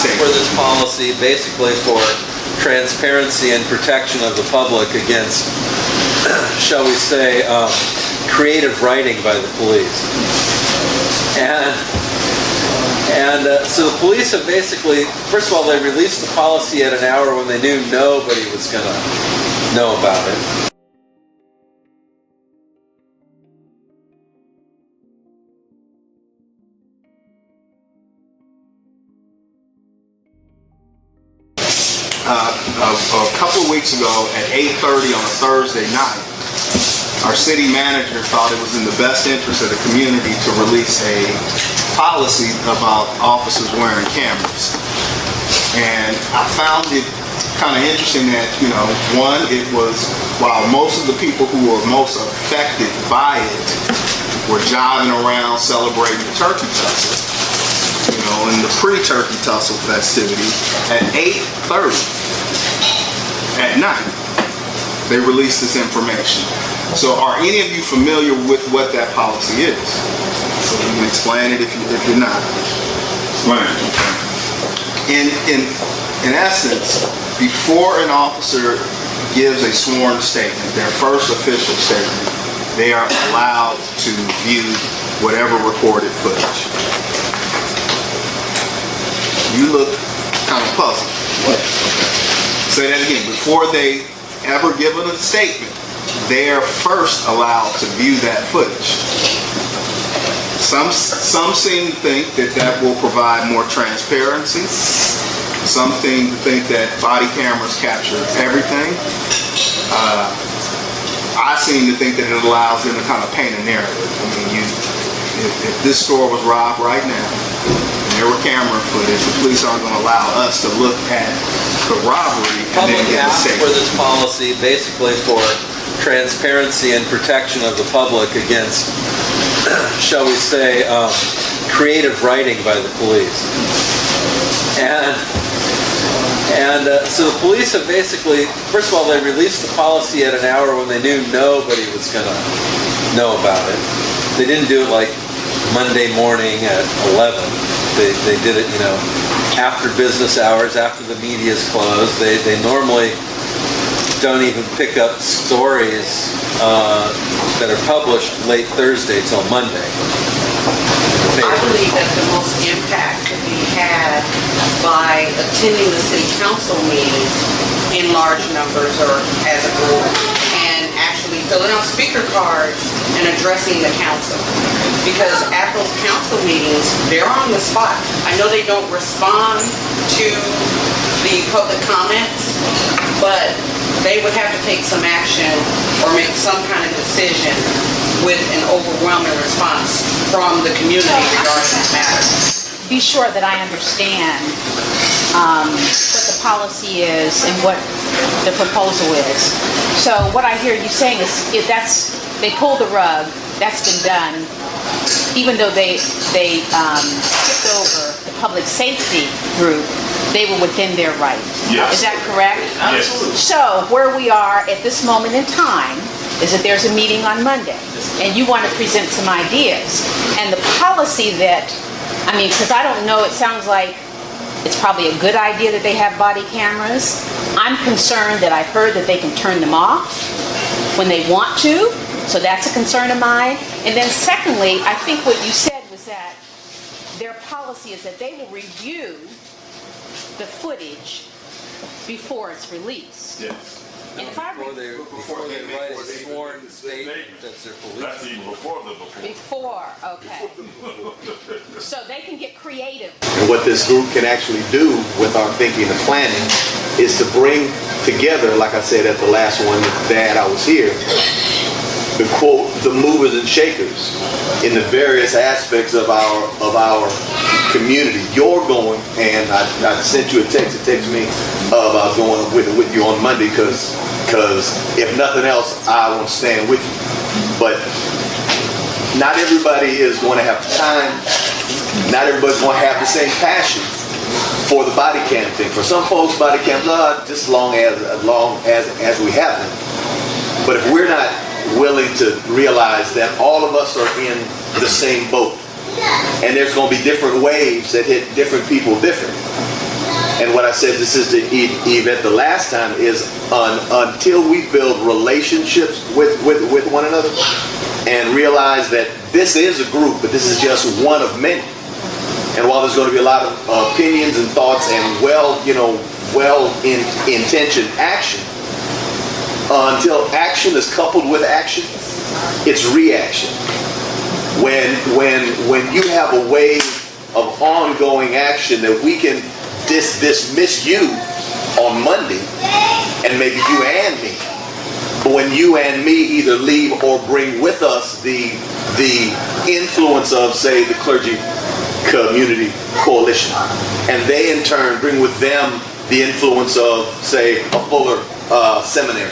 for this policy basically for transparency and protection of the public against, shall we say, creative writing by the police. So the police have basically, first of all, they released the policy at an hour when they knew nobody was going to know about it. A couple of weeks ago at 8:30 on a Thursday night, our city manager thought it was in the best interest of the community to release a policy about officers wearing cameras. And I found it kind of interesting that, you know, one, it was, while most of the people who were most affected by it were jiving around celebrating the turkey tussle, you know, in the pre-turkey tussle festivity, at 8:30 at night, they released this information. So are any of you familiar with what that policy is? So you can explain it if you're not. Right. In essence, before an officer gives a sworn statement, their first official statement, they are allowed to view whatever recorded footage. You look kind of puzzled. What? Say that again. Before they ever give a statement, they are first allowed to view that footage. Some seem to think that that will provide more transparency. Some seem to think that body cameras capture everything. I seem to think that it allows them to kind of paint a narrative. I mean, if this store was robbed right now, and there were camera footage, the police aren't going to allow us to look at the robbery and then get the statement. For this policy basically for transparency and protection of the public against, shall we say, creative writing by the police. So the police have basically, first of all, they released the policy at an hour when they knew nobody was going to know about it. They didn't do it like Monday morning at 11. They did it, you know, after business hours, after the media's closed. They normally don't even pick up stories that are published late Thursday till Monday. I believe that the most impact could be had by attending the city council meetings in large numbers or as a group and actually filling out speaker cards and addressing the council. Because at those council meetings, they're on the spot. I know they don't respond to the public comments, but they would have to take some action or make some kind of decision with an overwhelming response from the community regarding this matter. Be sure that I understand what the policy is and what the proposal is. So what I hear you saying is if they pulled the rug, that's been done, even though they skipped over the public safety group, they were within their right. Yes. Is that correct? Absolutely. So where we are at this moment in time is that there's a meeting on Monday and you want to present some ideas. And the policy that, I mean, because I don't know, it sounds like it's probably a good idea that they have body cameras. I'm concerned that I've heard that they can turn them off when they want to. So that's a concern of mine. And then secondly, I think what you said was that their policy is that they will review the footage before it's released. Yes. And if I Before they write a sworn statement that's their police. That's even before the Before, okay. So they can get creative. And what this group can actually do with our thinking and planning is to bring together, like I said at the last one, Dad, I was here, the quote, the movers and shakers in the various aspects of our community. You're going, and I sent you a text me about going with you on Monday because if nothing else, I want to stand with you. But not everybody is going to have time. Not everybody's going to have the same passion for the body cam thing. For some folks, body cams are just as long as we have them. But if we're not willing to realize that all of us are in the same boat, and there's going to be different waves that hit different people different. And what I said, this is the event the last time, is until we build relationships with one another and realize that this is a group, but this is just one of many. And while there's going to be a lot of opinions and thoughts and well-intentioned action, until action is coupled with action, it's reaction. When you have a wave of ongoing action that we can dismiss you on Monday, and maybe you and me, but when you and me either leave or bring with us the influence of, say, the clergy community coalition, and they in turn bring with them the influence of, say, a Fuller seminary,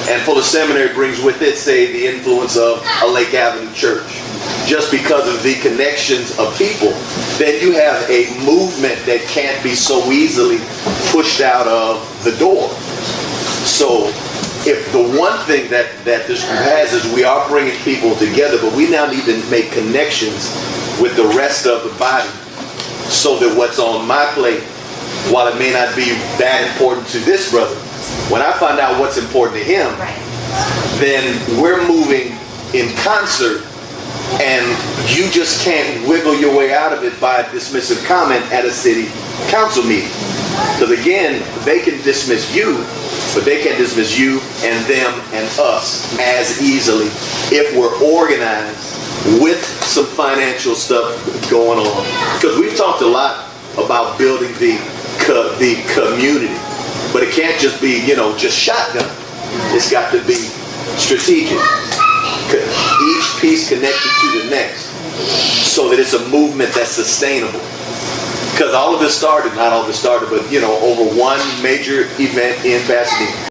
and Fuller Seminary brings with it, say, the influence of a Lake Avenue church, just because of the connections of people, then you have a movement that can't be so easily pushed out of the door. So if the one thing that this group has is we are bringing people together, but we now need to make connections with the rest of the body, so that what's on my plate, while it may not be that important to this brother, when I find out what's important to him, then we're moving in concert, and you just can't wiggle your way out of it by a dismissive comment at a city council meeting. Because again, they can dismiss you, but they can't dismiss you and them and us as easily if we're organized with some financial stuff going on. Because we've talked a lot about building the community, but it can't just be, just shotgun. It's got to be strategic. Each piece connected to the next, so that it's a movement that's sustainable. Because all of this started, not all of this started, but over one major event in Pasadena.